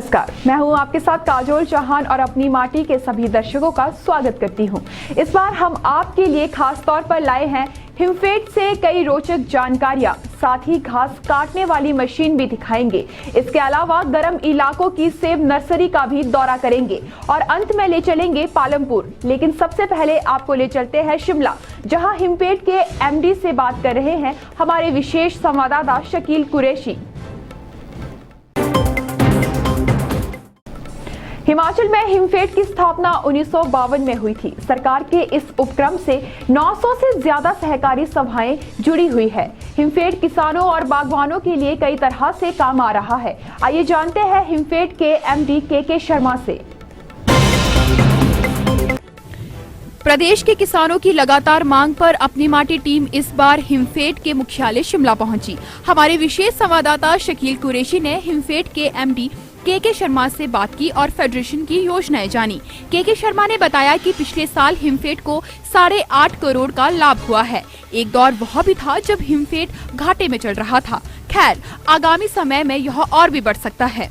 नमस्कार, मैं हूं आपके साथ काजोल चौहान और अपनी माटी के सभी दर्शकों का स्वागत करती हूं। इस बार हम आपके लिए खास तौर पर लाए हैं हिमफेड से कई रोचक जानकारियां, साथ ही घास काटने वाली मशीन भी दिखाएंगे। इसके अलावा गर्म इलाकों की सेब नर्सरी का भी दौरा करेंगे और अंत में ले चलेंगे पालमपुर। लेकिन सबसे पहले आपको ले चलते हैं शिमला, जहां हिमफेड के एमडी से बात कर रहे हैं हमारे विशेष संवाददाता शकील कुरैशी। हिमाचल में हिमफेड की स्थापना 1952 में हुई थी। सरकार के इस उपक्रम से 900 से ज्यादा सहकारी सभाएं जुड़ी हुई है। हिमफेड किसानों और बागवानों के लिए कई तरह से काम आ रहा है। आइए जानते हैं हिमफेड के एमडी के शर्मा से। प्रदेश के किसानों की लगातार मांग पर अपनी माटी टीम इस बार हिमफेड के मुख्यालय शिमला पहुंची। हमारे विशेष संवाददाता शकील कुरैशी ने हिमफेड के एमडी के शर्मा से बात की और फेडरेशन की योजनाएं जानी। के शर्मा ने बताया कि पिछले साल हिमफेड को 8.5 करोड़ का लाभ हुआ है। एक दौर वह भी था जब हिमफेड घाटे में चल रहा था। खैर, आगामी समय में यह और भी बढ़ सकता है।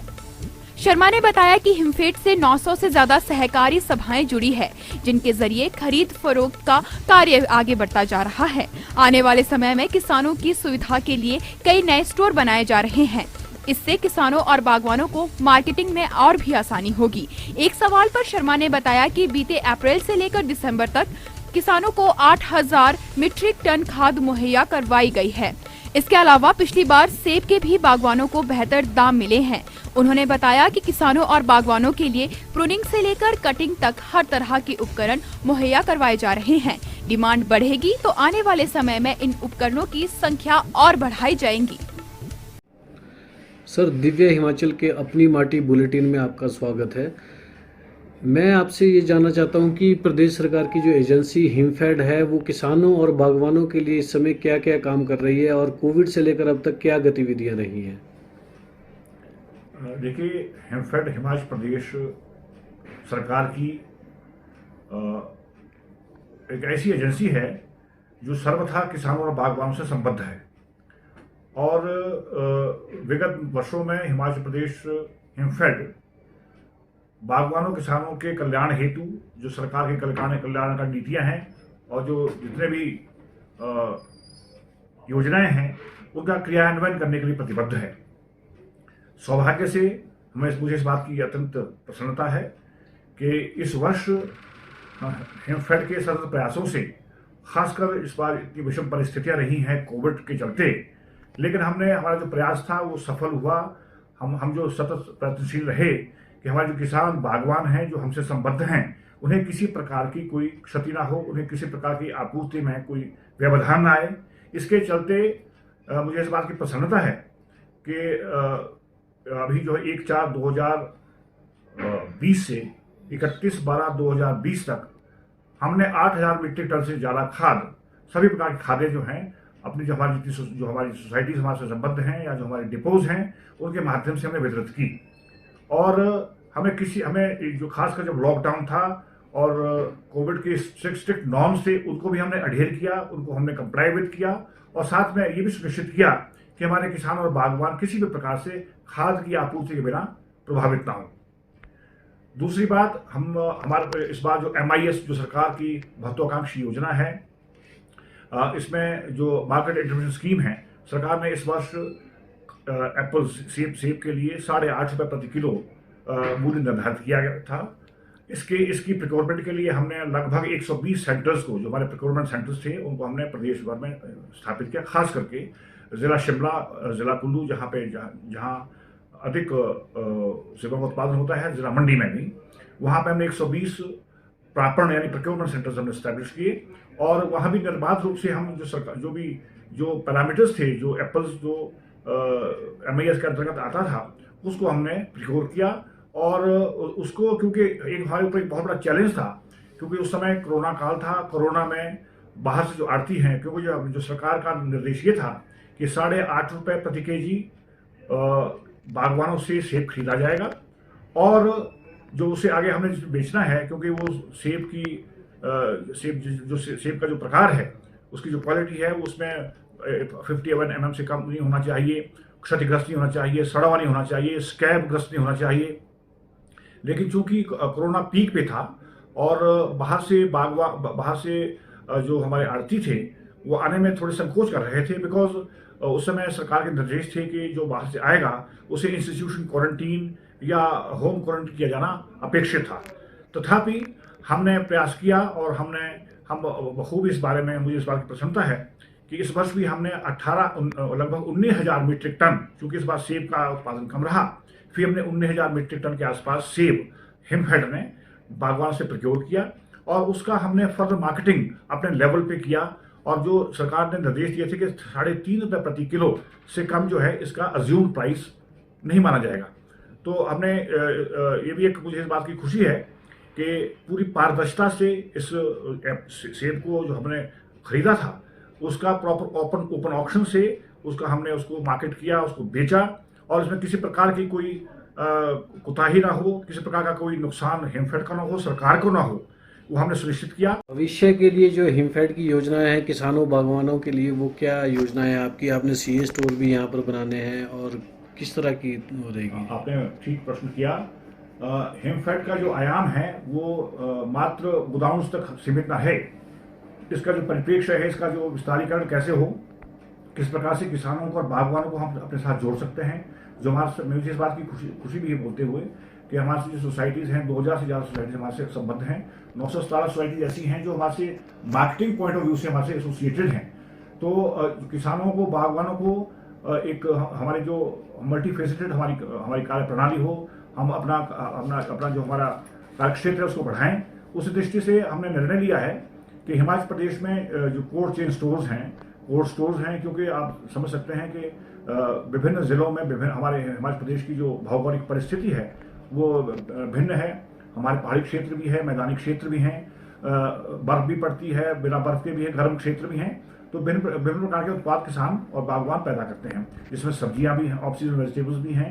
शर्मा ने बताया कि हिमफेड से 900 से ज्यादा सहकारी सभाएं जुड़ी है, जिनके जरिए खरीद फरोख्त का कार्य आगे बढ़ता जा रहा है। आने वाले समय में किसानों की सुविधा के लिए कई नए स्टोर बनाए जा रहे हैं। इससे किसानों और बागवानों को मार्केटिंग में और भी आसानी होगी। एक सवाल पर शर्मा ने बताया कि बीते अप्रैल से लेकर दिसंबर तक किसानों को 8000 मीट्रिक टन खाद मुहैया करवाई गई है। इसके अलावा पिछली बार सेब के भी बागवानों को बेहतर दाम मिले हैं। उन्होंने बताया कि किसानों और बागवानों के लिए प्रूनिंग से लेकर कटिंग तक हर तरह के उपकरण मुहैया करवाए जा रहे हैं। डिमांड बढ़ेगी तो आने वाले समय में इन उपकरणों की संख्या और बढ़ाई जाएगी। सर, दिव्य हिमाचल के अपनी माटी बुलेटिन में आपका स्वागत है। मैं आपसे ये जानना चाहता हूँ कि प्रदेश सरकार की जो एजेंसी हिमफेड है वो किसानों और बागवानों के लिए इस समय क्या क्या काम कर रही है और कोविड से लेकर अब तक क्या गतिविधियाँ रही हैं। देखिए, हिमफेड हिमाचल प्रदेश सरकार की एक ऐसी एजेंसी है जो सर्वथा किसानों और बागवानों से संबद्ध है और विगत वर्षों में हिमाचल प्रदेश हिमफेड बागवानों किसानों के कल्याण हेतु जो सरकार के कल्याणकारी नीतियां हैं और जो जितने भी योजनाएं हैं उनका क्रियान्वयन करने के लिए प्रतिबद्ध है। सौभाग्य से मुझे इस बात की अत्यंत प्रसन्नता है कि इस वर्ष हिमफेड के सतत प्रयासों से, खासकर इस बार इतनी विषम परिस्थितियां रही हैं कोविड के चलते, लेकिन हमारा जो प्रयास था वो सफल हुआ। हम जो सतत प्रयत्नशील रहे कि हमारे जो किसान बागवान हैं जो हमसे संबद्ध हैं उन्हें किसी प्रकार की कोई क्षति ना हो, उन्हें किसी प्रकार की आपूर्ति में कोई व्यवधान ना आए। इसके चलते मुझे इस बात की प्रसन्नता है कि अभी जो है 1/4/2020 से 31/12/2020 तक हमने 8000 मीट्रिक टन से ज़्यादा खाद, सभी प्रकार की खादें जो हैं अपनी जो हमारी सोसाइटी हमारे से संबद्ध हैं या जो हमारे डिपोज हैं उनके माध्यम से हमने वितरित की। और हमें जो खासकर जब लॉकडाउन था और कोविड के स्ट्रिक्ट नॉर्म्स थे उनको भी हमने अडेयर किया, उनको हमने कंप्लाई विद किया और साथ में ये भी सुनिश्चित किया कि हमारे किसान और बागवान किसी भी प्रकार से खाद की आपूर्ति के बिना प्रभावित ना हो। दूसरी बात, हमारे इस बार जो MIS जो सरकार की महत्वाकांक्षी योजना है, इसमें जो मार्केट इंटरवेंशन स्कीम है, सरकार ने इस वर्ष एप्पल सेब के लिए 8.5 रुपये प्रति किलो मूल्य निर्धारित किया गया था। इसकी प्रिक्योरमेंट के लिए हमने लगभग 120 सेंटर्स को, जो हमारे प्रिक्योरमेंट सेंटर्स थे, उनको हमने प्रदेश भर में स्थापित किया। खास करके जिला शिमला, जिला कुल्लू, जहाँ अधिक सेबों का उत्पादन होता है, जिला मंडी में भी, वहाँ पे हमने 120 प्रापण यानी प्रिक्योरमेंट सेंटर्स हमने स्टैब्लिश किए और वहाँ भी निर्बाध रूप से हम जो पैरामीटर्स थे, जो एप्पल्स जो MIS के अंतर्गत आता था उसको हमने प्रिक्योर किया। और उसको, क्योंकि हमारे ऊपर एक बहुत बड़ा चैलेंज था, क्योंकि उस समय कोरोना काल था। कोरोना में बाहर से जो आड़ती हैं, क्योंकि जो सरकार का निर्देश ये था कि 8.5 रुपये प्रति केजी बागवानों से सेब खरीदा जाएगा और जो उसे आगे हमने बेचना है, क्योंकि वो सेब का जो प्रकार है, उसकी जो क्वालिटी है उसमें 51 mm से कम नहीं होना चाहिए क्षतिग्रस्त नहीं होना चाहिए, सड़ा हुआ नहीं होना चाहिए, स्कैब ग्रस्त नहीं होना चाहिए। लेकिन चूंकि कोरोना पीक पे था और बाहर से जो हमारे आड़ती थे वो आने में थोड़े संकोच कर रहे थे, बिकॉज उस समय सरकार के निर्देश थे कि जो बाहर से आएगा उसे इंस्टीट्यूशन क्वारंटीन या होम क्वारंटीन किया जाना अपेक्षित था। तथापि हमने प्रयास किया और हम बखूब इस बारे में, मुझे इस बात की प्रसन्नता है कि इस वर्ष भी हमने लगभग 19,000 मीट्रिक टन, क्योंकि इस बार सेब का उत्पादन कम रहा, फिर हमने 19,000 मीट्रिक टन के आसपास सेब हिमफेड ने बागवान से प्रक्योर किया और उसका हमने फर्दर मार्केटिंग अपने लेवल पे किया। और जो सरकार ने निर्देश दिए थे कि 3.5 रुपये प्रति किलो से कम जो है इसका अज्यूम प्राइस नहीं माना जाएगा। तो हमने ये भी मुझे इस बात की खुशी है कि पूरी पारदर्शिता से इस सेब को जो हमने खरीदा था उसका प्रॉपर ओपन ऑक्शन से हमने उसको मार्केट किया, उसको बेचा और इसमें किसी प्रकार की कोई कोताही ना हो, किसी प्रकार का कोई नुकसान हिमफेड का ना हो, सरकार को ना हो, वो हमने सुनिश्चित किया। भविष्य के लिए जो हिमफेड की योजनाएं हैं किसानों बागवानों के लिए, वो क्या योजनाएं आपकी? आपने सीए स्टोर भी यहाँ पर बनाने हैं और किस तरह की हो रहेगी? आपने ठीक प्रश्न किया। हिमफेड का जो आयाम है वो मात्र गोदाउन तक सीमित ना है। इसका जो परिप्रेक्ष्य है, इसका जो विस्तारीकरण कैसे हो, किस प्रकार से किसानों को और बागवानों को हम अपने साथ जोड़ सकते हैं, जो मुझे इस बात की खुशी भी है बोलते हुए कि हमारे से जो सोसाइटीज़ हैं, 2000 से ज़्यादा सोसाइटीज़ हमारे से संबद्ध हैं। 917 सोसाइटीज ऐसी हैं जो हमारे से मार्केटिंग पॉइंट ऑफ व्यू से हमारे से एसोसिएटेड हैं। तो किसानों को, बागवानों को एक हमारी जो मल्टी फेसेटेड हमारी कार्य प्रणाली हो, हम अपना जो हमारा कार्यक्षेत्र है उसको बढ़ाएं। उस दृष्टि से हमने निर्णय लिया है कि हिमाचल प्रदेश में जो कोल्ड चेन स्टोर्स हैं, क्योंकि आप समझ सकते हैं कि विभिन्न जिलों में हमारे हिमाचल प्रदेश की जो भौगोलिक परिस्थिति है वो भिन्न है। हमारे पहाड़ी क्षेत्र भी है, मैदानी क्षेत्र भी हैं, बर्फ भी पड़ती है, बिना बर्फ के भी है, गर्म क्षेत्र भी हैं। तो विभिन्न प्रकार के उत्पाद किसान और बागवान पैदा करते हैं, जिसमें सब्जियां भी हैं, ऑफ सीजन वेजिटेबल्स भी हैं,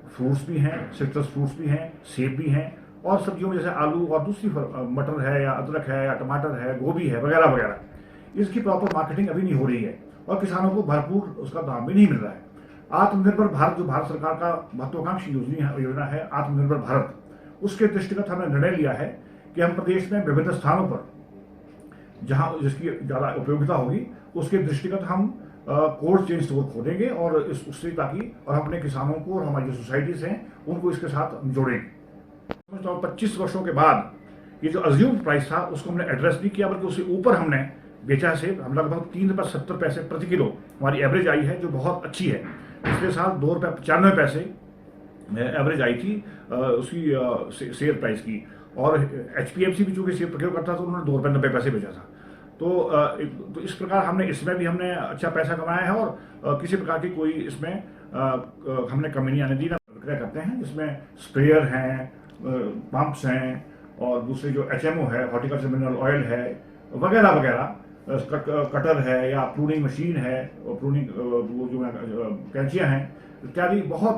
फ्रूट्स भी हैं, सिट्रस फ्रूट्स भी हैं, सेब भी हैं, और सब्जियों में जैसे आलू और दूसरी मटर है या अदरक है या टमाटर है, गोभी है, वगैरह वगैरह। इसकी प्रॉपर मार्केटिंग अभी नहीं हो रही है और किसानों को भरपूर उसका दाम भी नहीं मिल रहा है। आत्मनिर्भर भारत, जो भारत सरकार का महत्वाकांक्षी योजना है आत्मनिर्भर भारत, उसके दृष्टिगत हमने निर्णय लिया है कि हम प्रदेश में विभिन्न स्थानों पर जहां जिसकी ज़्यादा उपयोगिता होगी उसके दृष्टिगत हम कोल्ड चेन स्टोर खोलेंगे और उससे ताकि और हम अपने किसानों को और हमारी जो सोसाइटीज़ हैं उनको इसके साथ जोड़ेंगे। 25 वर्षों के बाद ये जो अज्यूम प्राइस था उसको हमने एड्रेस नहीं किया, बल्कि उससे ऊपर हमने बेचा से हम लगभग 3.70 रुपये प्रति किलो हमारी एवरेज आई है, जो बहुत अच्छी है। पिछले साल 2.95 रुपये एवरेज आई थी उसकी शेयर प्राइस की, और HPMC भी चूंकि शेयर प्रक्रिया करता था तो उन्होंने 2.90 रुपये बेचा था। तो इस प्रकार इसमें भी हमने अच्छा पैसा कमाया है और किसी प्रकार की कोई इसमें हमने कमी नहीं आने दी। प्रक्रिया करते हैं जिसमें स्प्रेयर हैं, पंप्स हैं और दूसरे जो HMO है, हॉर्टिकल्चर मिनरल ऑयल है, वगैरह वगैरह, कटर है या प्रूनिंग मशीन है, और प्रूनिंग वो जो कैंचियाँ हैं इत्यादि, बहुत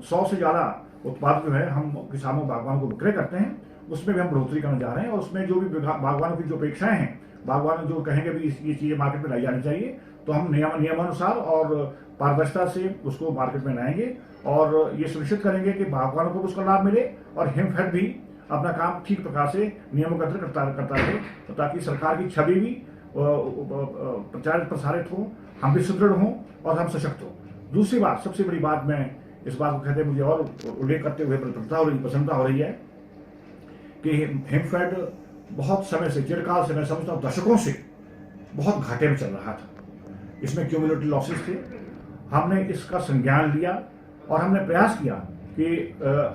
100 से ज़्यादा उत्पाद जो है हम किसानों बागवानों को विक्रय करते हैं। उसमें भी हम बढ़ोतरी करने जा रहे हैं और उसमें जो भी बागवानों की जो अपेक्षाएं हैं, बागवान जो कहेंगे भी ये चीज़ें मार्केट में लाई जानी चाहिए, तो हम नियमानुसार और पारदर्शिता से उसको मार्केट में लाएंगे और ये सुनिश्चित करेंगे कि बागवानों को उसका लाभ मिले और हिमफेड भी अपना काम ठीक प्रकार से नियमों का करता रहे, ताकि सरकार की छवि भी प्रचारित प्रसारित हो, हम भी सुदृढ़ हों और हम सशक्त हों। दूसरी बात, सबसे बड़ी बात, मैं इस बात को कहते मुझे और उल्लेख करते हुए प्रसन्नता हो रही है कि हिमफेड बहुत समय से, चिरकाल से, मैं समझता हूँ दशकों से बहुत घाटे में चल रहा था। इसमें क्यूमुलेटिव लॉसेस थे। हमने इसका संज्ञान लिया और हमने प्रयास किया कि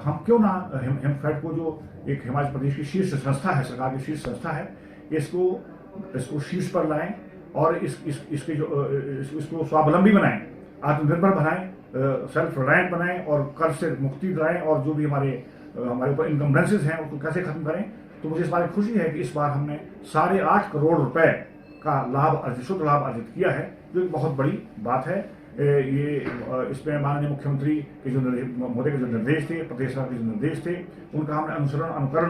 हम क्यों ना हिमफेड को, जो एक हिमाचल प्रदेश की शीर्ष संस्था है, सरकार की शीर्ष संस्था है, इसको शीर्ष पर लाएं और इसको स्वावलंबी बनाएं, आत्मनिर्भर बनाएं, सेल्फ रिलायंट बनाएं और कर्ज से मुक्ति दिलाएं, और जो भी हमारे ऊपर इनकम्बेंसेस हैं उसको कैसे खत्म करें। तो मुझे इस बात की खुशी है कि इस बार हमने 8.5 करोड़ रुपए का शुद्ध लाभ अर्जित किया है, जो एक बहुत बड़ी बात है। ये इसमें माननीय मुख्यमंत्री के जो मोदी के जो निर्देश थे, प्रदेश सरकार के जो निर्देश थे, उनका हमने अनुकरण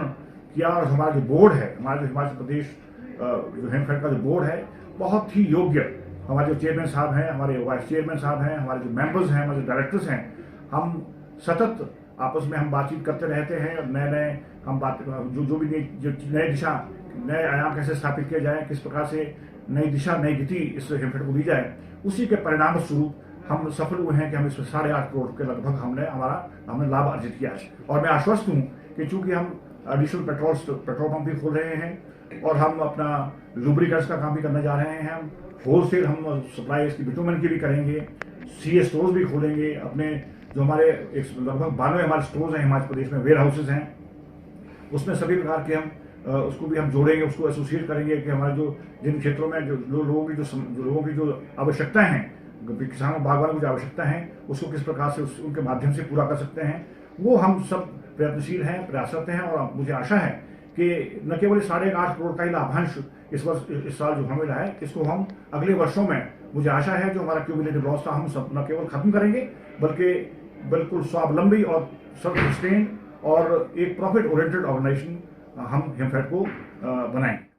किया और हमारा जो बोर्ड है, हमारा जो हिमाचल प्रदेश जो हिमफेड का जो बोर्ड है, बहुत ही योग्य हमारे जो चेयरमैन साहब हैं, हमारे वाइस चेयरमैन साहब हैं, हमारे जो मेंबर्स हैं, हमारे जो डायरेक्टर्स हैं, हम सतत आपस में हम बातचीत करते रहते हैं और नए हम बात जो भी जो नए दिशा, नए आयाम कैसे स्थापित किए जाए, किस प्रकार से नई दिशा, नई गति इस हिमफेड को दी जाए, उसी के परिणाम स्वरूप हम सफल हुए हैं कि हम इसमें 8.5 करोड़ के लगभग हमने लाभ अर्जित किया है। और मैं आश्वस्त हूँ कि चूंकि हम एडिशनल पेट्रोल पंप भी खोल रहे हैं और हम अपना लुब्रिकेंट्स का काम भी करने जा रहे हैं, हम होलसेल हम सप्लाई इसकी बिटुमेन की भी करेंगे, सीए स्टोर्स भी खोलेंगे, अपने जो हमारे लगभग 92 हमारे स्टोर्स हैं हिमाचल प्रदेश में, वेयर हाउसेज हैं, उसमें सभी प्रकार के हम उसको भी हम जोड़ेंगे, उसको एसोसिएट करेंगे कि हमारे जो जिन क्षेत्रों में जो लोगों की जो आवश्यकताएं हैं, किसानों बागवानों की जो आवश्यकता है, उसको किस प्रकार से उनके माध्यम से पूरा कर सकते हैं, वो हम सब प्रयत्नशील हैं, प्रयासरत हैं। और मुझे आशा है कि न केवल 8.5 करोड़ का ही लाभांश इस साल जो हमें मिला है, इसको हम अगले वर्षों में, मुझे आशा है जो हमारा क्यूमुलेटिव लॉस था, हम सब न केवल खत्म करेंगे बल्कि बिल्कुल स्वावलंबी और सेल्फ सस्टेन और एक प्रॉफिट ओरिएंटेड ऑर्गेनाइजेशन हम हिमफेड को बनाएंगे।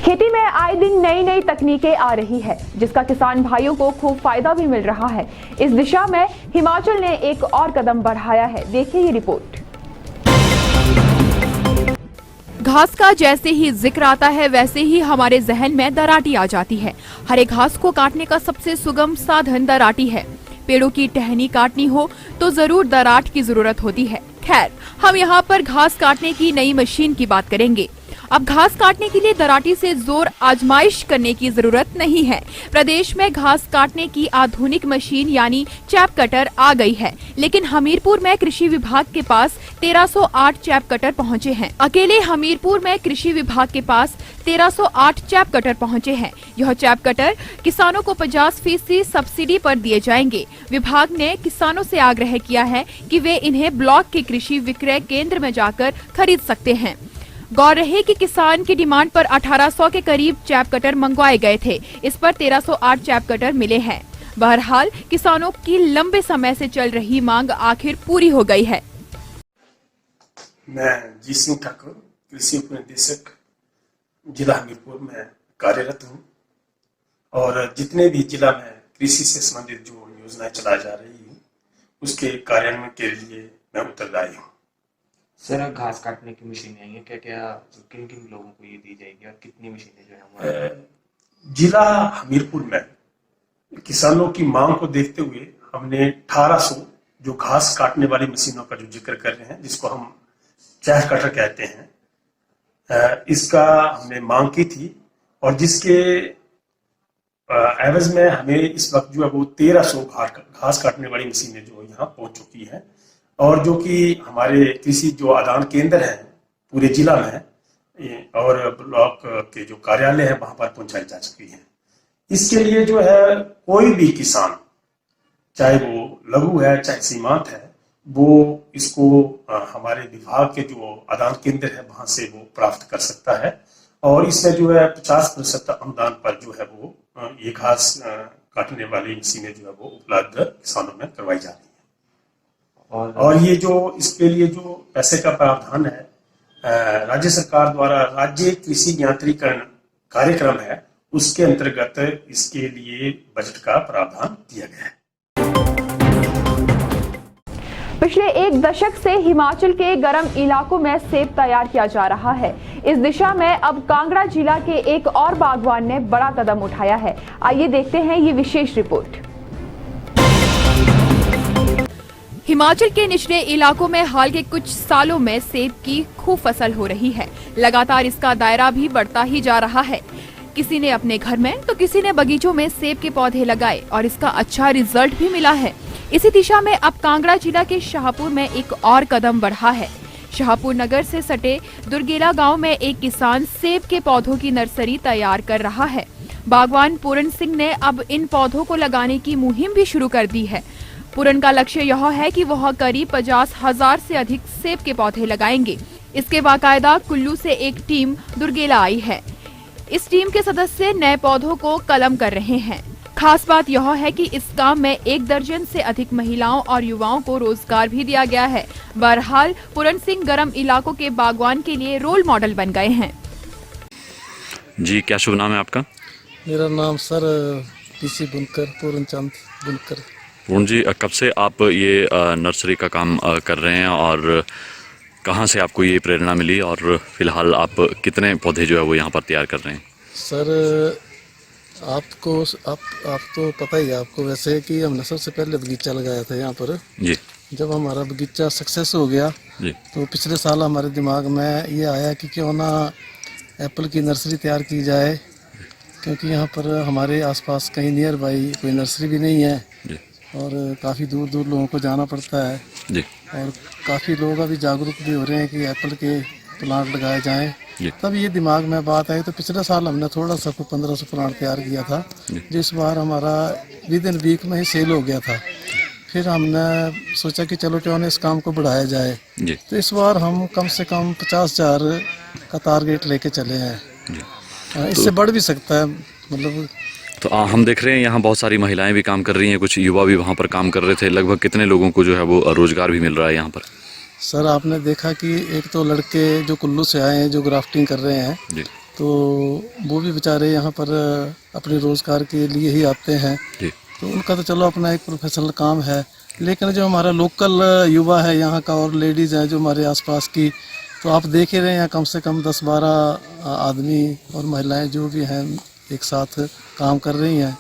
खेती में आए दिन नई नई तकनीकें आ रही है, जिसका किसान भाइयों को खूब फायदा भी मिल रहा है। इस दिशा में हिमाचल ने एक और कदम बढ़ाया है। देखिए ये रिपोर्ट। घास का जैसे ही जिक्र आता है, वैसे ही हमारे जहन में दराटी आ जाती है। हरे घास को काटने का सबसे सुगम साधन दराटी है। पेड़ों की टहनी काटनी हो तो जरूर दराट की जरूरत होती है। खैर, हम यहाँ पर घास काटने की नई मशीन की बात करेंगे। अब घास काटने के लिए दराटी से जोर आजमाइश करने की जरूरत नहीं है। प्रदेश में घास काटने की आधुनिक मशीन यानी चैप कटर आ गई है, लेकिन हमीरपुर में कृषि विभाग के पास 1308 चैप कटर पहुंचे हैं। अकेले हमीरपुर में कृषि विभाग के पास 1308 चैप कटर पहुंचे हैं। यह चैप कटर किसानों को 50% सब्सिडी पर दिए जाएंगे। विभाग ने किसानों से आग्रह किया है कि वे इन्हें ब्लॉक के कृषि विक्रय केंद्र में जाकर खरीद सकते हैं। गौर रहे कि किसान की डिमांड पर 1800 के करीब चैप कटर मंगवाए गए थे। इस पर 1308 चैप कटर मिले हैं। बहरहाल किसानों की लंबे समय से चल रही मांग आखिर पूरी हो गई है। मैं जी सिंह ठाकुर, कृषि उप निदेशक जिला हमीरपुर में कार्यरत हूँ और जितने भी जिला में कृषि से संबंधित जो योजनाएं चलाई जा रही है, उसके कार्यान्वयन के लिए मैं उत्तरदायी हूँ। सर, घास काटने की मशीन आई है, किन किन लोगों को ये दी जाएगी और कितनी मशीनें जो है हमारे जिला हमीरपुर में किसानों की मांग को देखते हुए हमने 1800 जो घास काटने वाली मशीनों का जो जिक्र कर रहे हैं, जिसको हम चैप कटर कहते हैं, इसका हमने मांग की थी और जिसके एवज में हमें इस वक्त जो है वो 1300 घास काटने वाली मशीनें जो यहाँ पहुंच चुकी हैं और जो कि हमारे कृषि जो आदान केंद्र हैं पूरे जिला में और ब्लॉक के जो कार्यालय है वहां पर पहुंचाई जा चुकी है। इसके लिए जो है कोई भी किसान, चाहे वो लघु है चाहे सीमांत है, वो इसको हमारे विभाग के जो आदान केंद्र है वहां से वो प्राप्त कर सकता है और इसमें जो है 50% अनुदान पर जो है वो ये घास काटने वाली मशीनें जो है वो उपलब्ध किसानों में करवाई जा रही है। और ये जो इसके लिए जो पैसे का प्रावधान है, राज्य सरकार द्वारा राज्य कृषि यांत्रिकरण कार्यक्रम है, उसके अंतर्गत इसके लिए बजट का प्रावधान दिया गया है। पिछले एक दशक से हिमाचल के गर्म इलाकों में सेब तैयार किया जा रहा है। इस दिशा में अब कांगड़ा जिला के एक और बागवान ने बड़ा कदम उठाया है। आइए देखते हैं ये विशेष रिपोर्ट। हिमाचल के निचले इलाकों में हाल के कुछ सालों में सेब की खूब फसल हो रही है। लगातार इसका दायरा भी बढ़ता ही जा रहा है। किसी ने अपने घर में तो किसी ने बगीचों में सेब के पौधे लगाए और इसका अच्छा रिजल्ट भी मिला है। इसी दिशा में अब कांगड़ा जिला के शाहपुर में एक और कदम बढ़ा है। शाहपुर नगर से सटे दुर्गेला गांव में एक किसान सेब के पौधों की नर्सरी तैयार कर रहा है। बागवान पूरन सिंह ने अब इन पौधों को लगाने की मुहिम भी शुरू कर दी है। पूरन का लक्ष्य यह है कि वह करीब 50,000 से अधिक सेब के पौधे लगाएंगे। इसके बाकायदा कुल्लू से एक टीम दुर्गेला आई है। इस टीम के सदस्य नए पौधों को कलम कर रहे हैं। खास बात यह है कि इस काम में 1 दर्जन से अधिक महिलाओं और युवाओं को रोजगार भी दिया गया है। बहरहाल पूरन सिंह गर्म इलाकों के बागवान के लिए रोल मॉडल बन गए हैं। जी, क्या शुभ नाम है आपका? मेरा नाम सर पीसी बुनकर पूर्ण चंद बुनकर। पूर्ण जी, कब से आप ये नर्सरी का काम कर रहे हैं और कहाँ से आपको ये प्रेरणा मिली और फिलहाल आप कितने पौधे जो है वो यहाँ पर तैयार कर रहे हैं? सर आपको आप तो पता ही है आपको वैसे कि हमने सबसे पहले बगीचा लगाया था यहाँ पर। जी जब हमारा बगीचा सक्सेस हो गया जी तो पिछले साल हमारे दिमाग में ये आया कि क्यों ना एप्पल की नर्सरी तैयार की जाए, क्योंकि यहाँ पर हमारे आसपास कहीं नियर बाई कोई नर्सरी भी नहीं है जी और काफ़ी दूर दूर लोगों को जाना पड़ता है जी और काफ़ी लोग अभी जागरूक भी हो रहे हैं कि एप्पल के प्लांट लगाए जाएं। जी। तब ये दिमाग में बात आई तो पिछले साल हमने थोड़ा सा 1500 प्लांट तैयार किया था, जिस बार हमारा विद इन वीक में ही सेल हो गया था। फिर हमने सोचा कि चलो क्यों ना इस काम को बढ़ाया जाए, जी तो इस बार हम कम से कम 50,000 का टारगेट लेके चले हैं। इससे बढ़ भी सकता है, मतलब तो हम देख रहे हैं यहाँ बहुत सारी महिलाएं भी काम कर रही हैं, कुछ युवा भी वहाँ पर काम कर रहे थे। लगभग कितने लोगों को जो है वो रोजगार भी मिल रहा है यहाँ पर? सर आपने देखा कि एक तो लड़के जो कुल्लू से आए हैं जो ग्राफ्टिंग कर रहे हैं, जी तो वो भी बेचारे यहाँ पर अपने रोज़गार के लिए ही आते हैं, जी तो उनका तो चलो अपना एक प्रोफेशनल काम है। लेकिन जो हमारा लोकल युवा है यहाँ का और लेडीज़ हैं जो हमारे आसपास की, तो आप देख ही रहे हैं कम से कम 10-12 आदमी और महिलाएं जो भी हैं एक साथ काम कर रही हैं।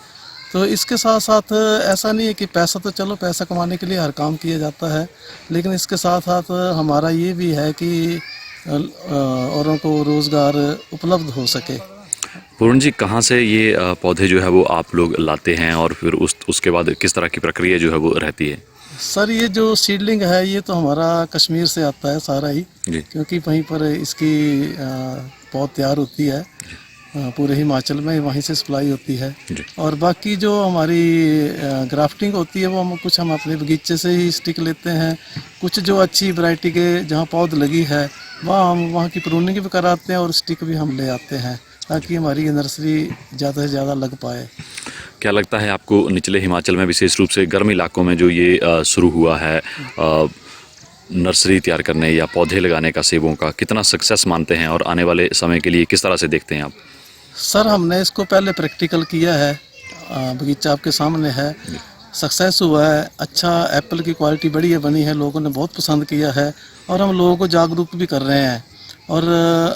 तो इसके साथ साथ ऐसा नहीं है कि पैसा तो चलो पैसा कमाने के लिए हर काम किया जाता है, लेकिन इसके साथ साथ हमारा ये भी है कि औरों को रोज़गार उपलब्ध हो सके। पूर्ण जी, कहाँ से ये पौधे जो है वो आप लोग लाते हैं और फिर उसके बाद किस तरह की प्रक्रिया जो है वो रहती है? सर ये जो सीडलिंग है ये तो हमारा कश्मीर से आता है सारा ही, जी क्योंकि वहीं पर इसकी पौध तैयार होती है, पूरे हिमाचल में वहीं से सप्लाई होती है। जी और बाकी जो हमारी ग्राफ्टिंग होती है वो हम अपने बगीचे से ही स्टिक लेते हैं। कुछ जो अच्छी वैरायटी के जहाँ पौध लगी है हम वहाँ की प्रूनिंग भी कराते हैं और स्टिक भी हम ले आते हैं ताकि हमारी नर्सरी ज़्यादा से ज़्यादा लग पाए। क्या लगता है आपको निचले हिमाचल में विशेष रूप से गर्म इलाकों में जो ये शुरू हुआ है नर्सरी तैयार करने या पौधे लगाने का सेबों का, कितना सक्सेस मानते हैं और आने वाले समय के लिए किस तरह से देखते हैं आप? सर हमने इसको पहले प्रैक्टिकल किया है, बगीचा आपके सामने है, सक्सेस हुआ है, अच्छा एप्पल की क्वालिटी बढ़िया बनी है, लोगों ने बहुत पसंद किया है और हम लोगों को जागरूक भी कर रहे हैं। और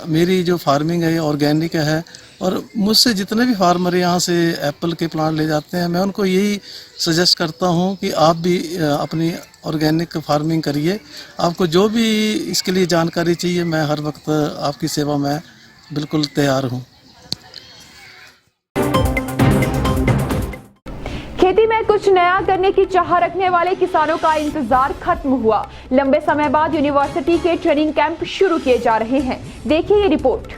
मेरी जो फार्मिंग है ये ऑर्गेनिक है और मुझसे जितने भी फार्मर यहाँ से एप्पल के प्लांट ले जाते हैं मैं उनको यही सजेस्ट करता हूँ कि आप भी अपनी ऑर्गेनिक फार्मिंग करिए। आपको जो भी इसके लिए जानकारी चाहिए मैं हर वक्त आपकी सेवा में बिल्कुल तैयार हूँ। खेती में कुछ नया करने की चाह रखने वाले किसानों का इंतजार खत्म हुआ। लंबे समय बाद यूनिवर्सिटी के ट्रेनिंग कैंप शुरू किए जा रहे हैं। देखिए ये रिपोर्ट।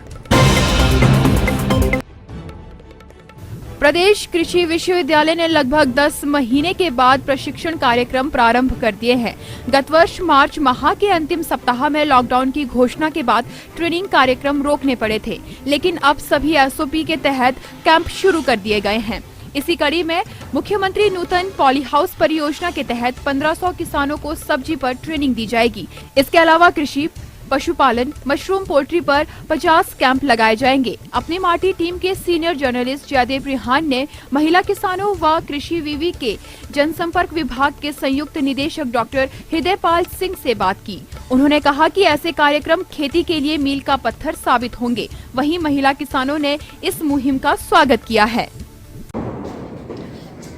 प्रदेश कृषि विश्वविद्यालय ने लगभग 10 महीने के बाद प्रशिक्षण कार्यक्रम प्रारंभ कर दिए हैं। गत वर्ष मार्च माह के अंतिम सप्ताह में लॉकडाउन की घोषणा के बाद ट्रेनिंग कार्यक्रम रोकने पड़े थे, लेकिन अब सभी एसओपी के तहत कैंप शुरू कर दिए गए हैं। इसी कड़ी में मुख्यमंत्री नूतन पॉली हाउस परियोजना के तहत 1500 किसानों को सब्जी पर ट्रेनिंग दी जाएगी। इसके अलावा कृषि, पशुपालन, मशरूम पोल्ट्री पर 50 कैंप लगाए जाएंगे। अपनी माटी टीम के सीनियर जर्नलिस्ट जयदेव रिहान ने महिला किसानों व कृषि विवि के जनसंपर्क विभाग के संयुक्त निदेशक डॉक्टर हृदयपाल सिंह से बात की। उन्होंने कहा कि ऐसे कार्यक्रम खेती के लिए मील का पत्थर साबित होंगे। वहीं महिला किसानों ने इस मुहिम का स्वागत किया है।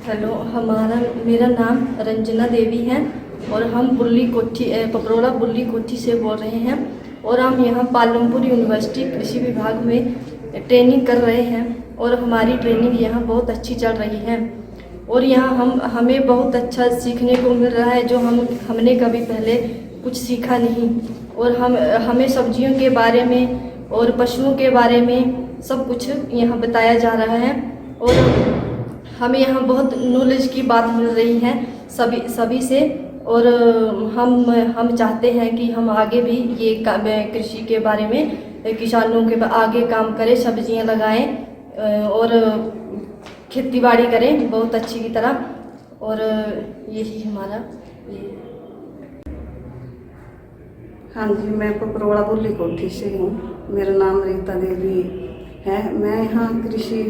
हेलो, मेरा नाम रंजना देवी है और हम पपरोड़ा बुल्ली कोठी से बोल रहे हैं और हम यहाँ पालमपुर यूनिवर्सिटी कृषि विभाग में ट्रेनिंग कर रहे हैं और हमारी ट्रेनिंग यहाँ बहुत अच्छी चल रही है और यहाँ हमें बहुत अच्छा सीखने को मिल रहा है जो हमने कभी पहले कुछ सीखा नहीं। और हमें सब्जियों के बारे में और पशुओं के बारे में सब कुछ यहाँ बताया जा रहा है और हमें यहाँ बहुत नॉलेज की बात मिल रही है सभी से और हम चाहते हैं कि हम आगे भी ये कृषि के बारे में किसानों के आगे काम करें, सब्जियाँ लगाएं और खेतीबाड़ी करें बहुत अच्छी की तरह। और यही हमारा ये। हाँ जी, मैं पपरोड़ा बुल्ली कोठी से हूँ। मेरा नाम रीता देवी है। मैं यहाँ कृषि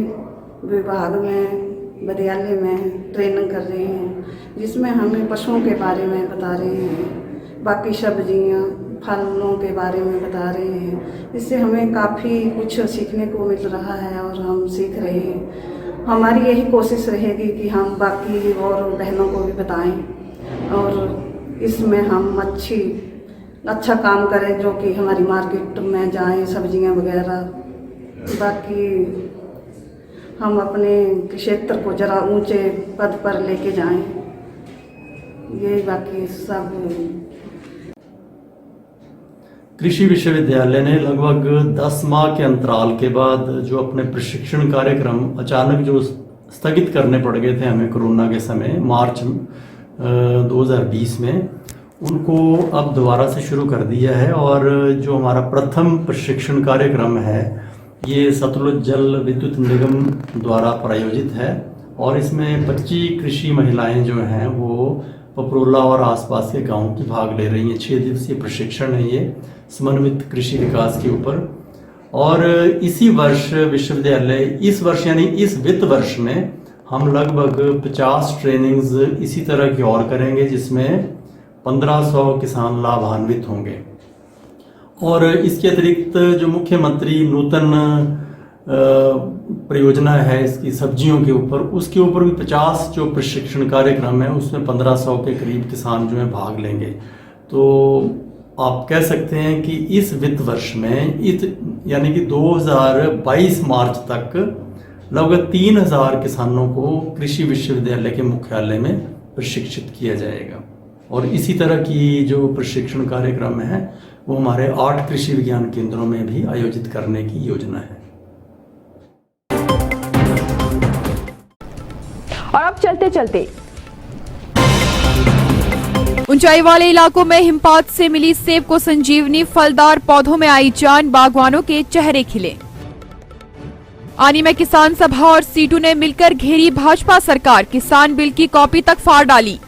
विभाग में विद्यालय में ट्रेनिंग कर रही हूँ, जिसमें हमें पशुओं के बारे में बता रहे हैं, बाकी सब्जियाँ फलों के बारे में बता रहे हैं। इससे हमें काफ़ी कुछ सीखने को मिल रहा है और हम सीख रहे हैं। हमारी यही कोशिश रहेगी कि हम बाकी और बहनों को भी बताएं और इसमें हम अच्छा काम करें, जो कि हमारी मार्केट में जाएं सब्जियां वगैरह। बाकी हम अपने क्षेत्र को ज़रा ऊंचे पद पर लेके जाएं, ये बाकी सब। कृषि विश्वविद्यालय ने लगभग 10 माह के अंतराल के बाद जो अपने प्रशिक्षण कार्यक्रम अचानक जो स्थगित करने पड़ गए थे हमें कोरोना के समय मार्च 2020 में, उनको अब दोबारा से शुरू कर दिया है। और जो हमारा प्रथम प्रशिक्षण कार्यक्रम है ये सतलुज जल विद्युत निगम द्वारा प्रायोजित है और इसमें 25 कृषि महिलाएं जो हैं वो पपरोला और आसपास के गांवों की भाग ले रही हैं। 6 दिवसीय प्रशिक्षण है ये समन्वित कृषि विकास के ऊपर। और इसी वर्ष विश्वविद्यालय इस वर्ष यानी इस वित्त वर्ष में हम लगभग 50 ट्रेनिंग्स इसी तरह की और करेंगे, जिसमें 1500 किसान लाभान्वित होंगे। और इसके अतिरिक्त जो मुख्यमंत्री नूतन परियोजना है इसकी सब्जियों के ऊपर, उसके ऊपर भी 50 जो प्रशिक्षण कार्यक्रम है उसमें 1500 के करीब किसान जो है भाग लेंगे। तो आप कह सकते हैं कि इस वित्त वर्ष में यानी कि 2022 मार्च तक लगभग 3000 किसानों को कृषि विश्वविद्यालय के मुख्यालय में प्रशिक्षित किया जाएगा। और इसी तरह की जो प्रशिक्षण कार्यक्रम है वो हमारे 8 कृषि विज्ञान केंद्रों में भी आयोजित करने की योजना है। और अब चलते चलते ऊंचाई वाले इलाकों में हिमपात से मिली सेब को संजीवनी, फलदार पौधों में आई जान, बागवानों के चेहरे खिले। आनी में किसान सभा और सीटू ने मिलकर घेरी भाजपा सरकार, किसान बिल की कॉपी तक फाड़ डाली।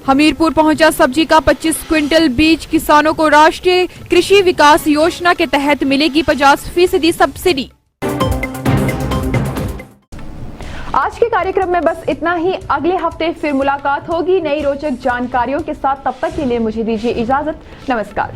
हमीरपुर पहुंचा सब्जी का 25 क्विंटल बीज, किसानों को राष्ट्रीय कृषि विकास योजना के तहत मिलेगी 50% सब्सिडी। आज के कार्यक्रम में बस इतना ही। अगले हफ्ते फिर मुलाकात होगी नई रोचक जानकारियों के साथ। तब तक के लिए मुझे दीजिए इजाजत। नमस्कार।